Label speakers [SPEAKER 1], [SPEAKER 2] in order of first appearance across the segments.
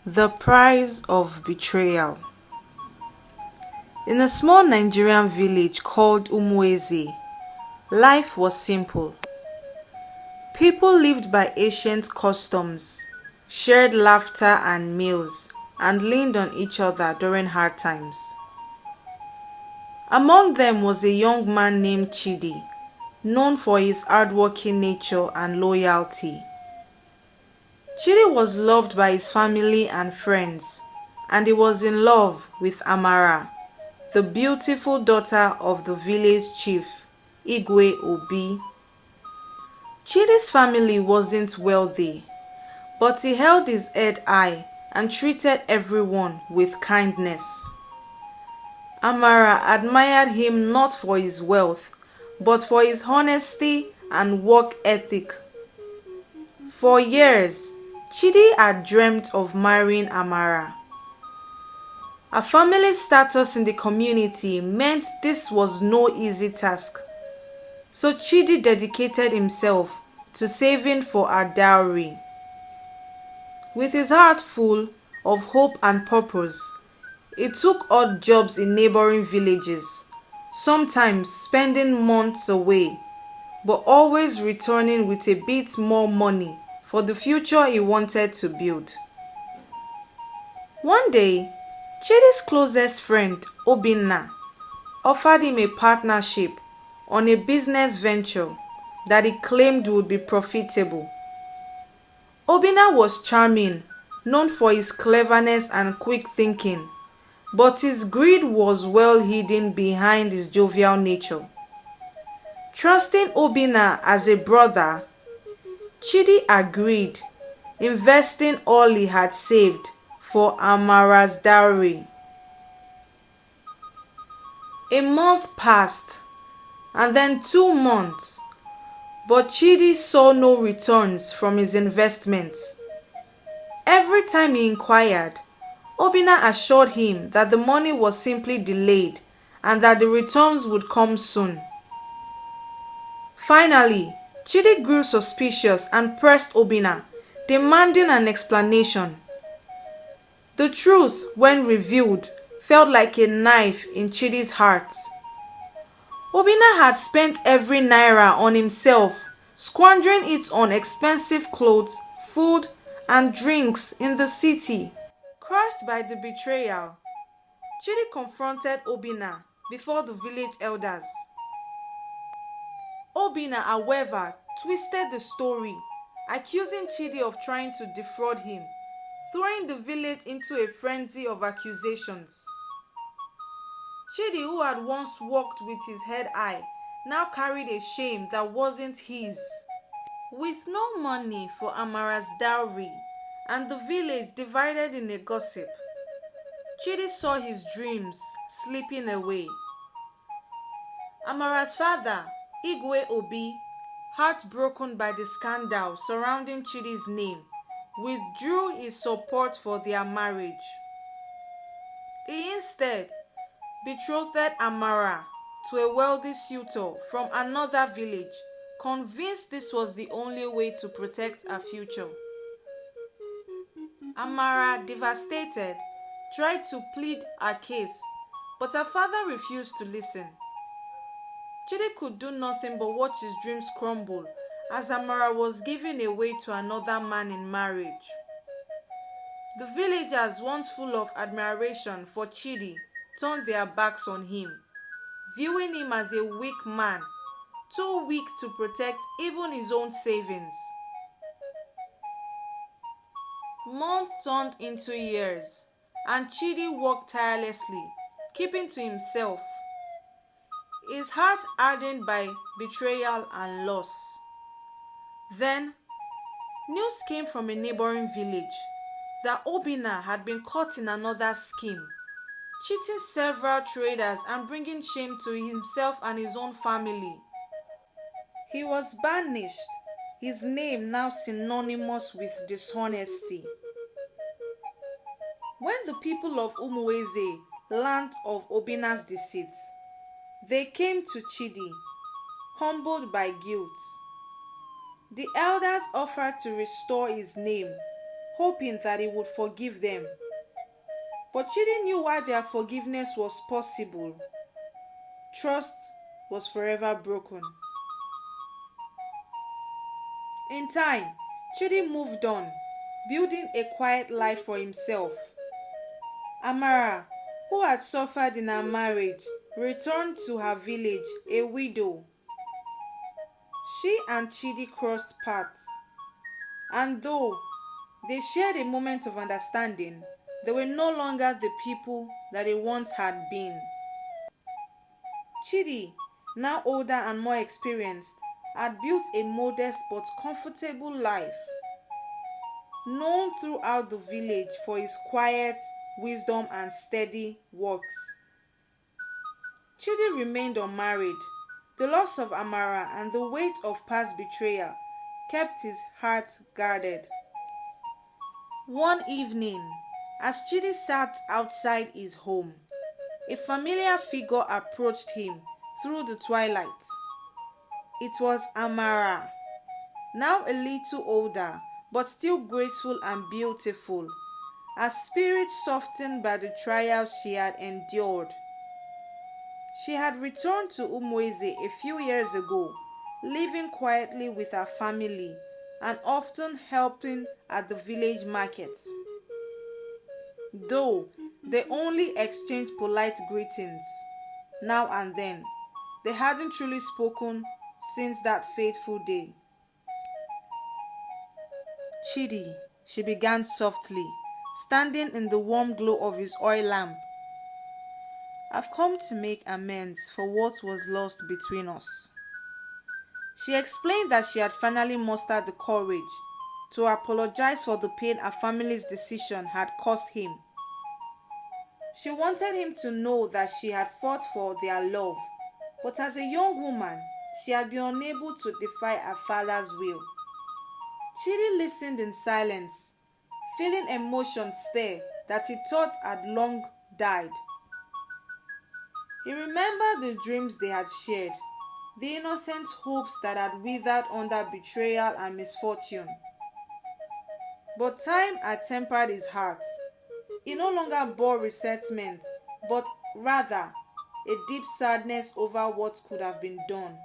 [SPEAKER 1] The Price of Betrayal. In a small Nigerian village called Umueze, life was simple. People lived by ancient customs, shared laughter and meals, and leaned on each other during hard times. Among them was a young man named Chidi, known for his hardworking nature and loyalty. Chidi was loved by his family and friends, and he was in love with Amara, the beautiful daughter of the village chief, Igwe Obi. Chidi's family wasn't wealthy, but he held his head high and treated everyone with kindness. Amara admired him not for his wealth, but for his honesty and work ethic. For years, Chidi had dreamt of marrying Amara. Her family's status in the community meant this was no easy task, so Chidi dedicated himself to saving for her dowry. With his heart full of hope and purpose, he took odd jobs in neighboring villages, sometimes spending months away, but always returning with a bit more money for the future he wanted to build. One day, Chidi's closest friend, Obinna, offered him a partnership on a business venture that he claimed would be profitable. Obinna was charming, known for his cleverness and quick thinking, but his greed was well hidden behind his jovial nature. Trusting Obinna as a brother, Chidi agreed, investing all he had saved for Amara's dowry. A month passed, and then 2 months, but Chidi saw no returns from his investments. Every time he inquired, Obinna assured him that the money was simply delayed and that the returns would come soon. Finally, Chidi grew suspicious and pressed Obinna, demanding an explanation. The truth, when revealed, felt like a knife in Chidi's heart. Obinna had spent every naira on himself, squandering it on expensive clothes, food, and drinks in the city. Crushed by the betrayal, Chidi confronted Obinna before the village elders. Obinna, however, twisted the story, accusing Chidi of trying to defraud him, throwing the village into a frenzy of accusations. Chidi, who had once walked with his head high, now carried a shame that wasn't his. With no money for Amara's dowry and the village divided in a gossip, Chidi saw his dreams slipping away. Amara's father, Igwe Obi, heartbroken by the scandal surrounding Chidi's name, withdrew his support for their marriage. He instead betrothed Amara to a wealthy suitor from another village, convinced this was the only way to protect her future. Amara, devastated, tried to plead her case, but her father refused to listen. Chidi could do nothing but watch his dreams crumble as Amara was given away to another man in marriage. The villagers, once full of admiration for Chidi, turned their backs on him, viewing him as a weak man, too weak to protect even his own savings. Months turned into years, and Chidi worked tirelessly, keeping to himself, his heart hardened by betrayal and loss. Then, news came from a neighboring village that Obinna had been caught in another scheme, cheating several traders and bringing shame to himself and his own family. He was banished, his name now synonymous with dishonesty. When the people of Umueze learned of Obinna's deceit, they came to Chidi, humbled by guilt. The elders offered to restore his name, hoping that he would forgive them. But Chidi knew why their forgiveness was possible. Trust was forever broken. In time, Chidi moved on, building a quiet life for himself. Amara, who had suffered in her marriage, returned to her village a widow. She and Chidi crossed paths, and though they shared a moment of understanding, they were no longer the people that they once had been. Chidi, now older and more experienced, had built a modest but comfortable life, known throughout the village for his quiet, wisdom, and steady works. Chidi remained unmarried. The loss of Amara and the weight of past betrayal kept his heart guarded. One evening, as Chidi sat outside his home, a familiar figure approached him through the twilight. It was Amara, now a little older but still graceful and beautiful, her spirit softened by the trials she had endured. She had returned to Umweze a few years ago, living quietly with her family and often helping at the village markets. Though they only exchanged polite greetings now and then, they hadn't truly spoken since that fateful day. Chidi, she began softly, standing in the warm glow of his oil lamp. I've come to make amends for what was lost between us. She explained that she had finally mustered the courage to apologize for the pain her family's decision had caused him. She wanted him to know that she had fought for their love, but as a young woman, she had been unable to defy her father's will. Chidi listened in silence, feeling emotion stir that he thought had long died. He remembered the dreams they had shared, the innocent hopes that had withered under betrayal and misfortune. But time had tempered his heart. He no longer bore resentment, but rather a deep sadness over what could have been done.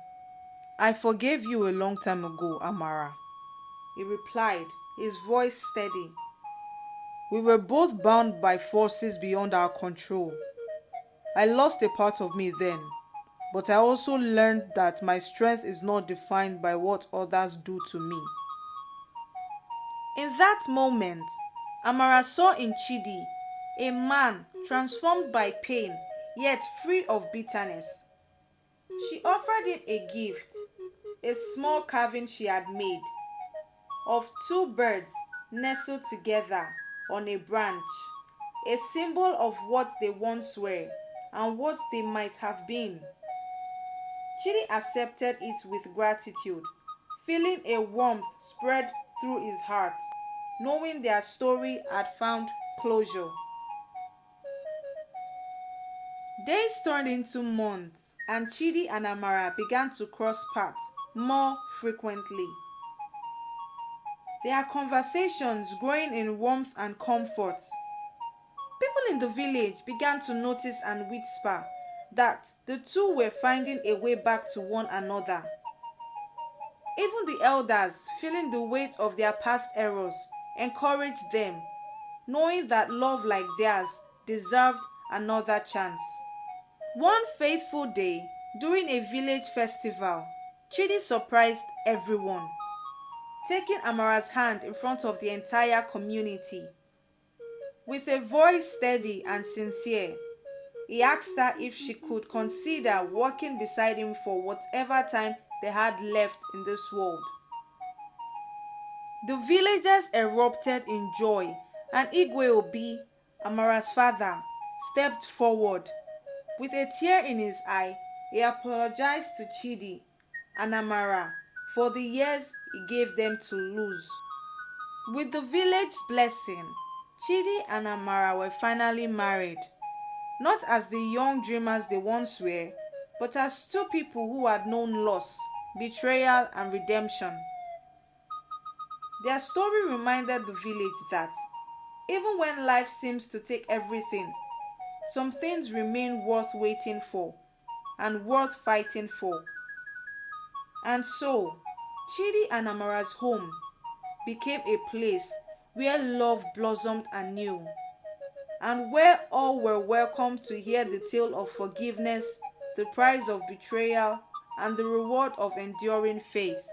[SPEAKER 1] I forgave you a long time ago, Amara, he replied, his voice steady. We were both bound by forces beyond our control. I lost a part of me then, but I also learned that my strength is not defined by what others do to me. In that moment, Amara saw in Chidi a man transformed by pain, yet free of bitterness. She offered him a gift, a small carving she had made, of two birds nestled together on a branch, a symbol of what they once were and what they might have been. Chidi accepted it with gratitude, feeling a warmth spread through his heart, knowing their story had found closure. Days turned into months, and Chidi and Amara began to cross paths more frequently. Their conversations growing in warmth and comfort. People in the village began to notice and whisper that the two were finding a way back to one another. Even the elders, feeling the weight of their past errors, encouraged them, knowing that love like theirs deserved another chance. One fateful day, during a village festival, Chidi surprised everyone, taking Amara's hand in front of the entire community. With a voice steady and sincere, he asked her if she could consider walking beside him for whatever time they had left in this world. The villagers erupted in joy, and Igwe Obi, Amara's father, stepped forward. With a tear in his eye, he apologized to Chidi and Amara for the years he gave them to lose. With the village's blessing, Chidi and Amara were finally married, not as the young dreamers they once were, but as two people who had known loss, betrayal, and redemption. Their story reminded the village that even when life seems to take everything, some things remain worth waiting for and worth fighting for. And so, Chidi and Amara's home became a place where love blossomed anew, and where all were welcome to hear the tale of forgiveness, the price of betrayal, and the reward of enduring faith.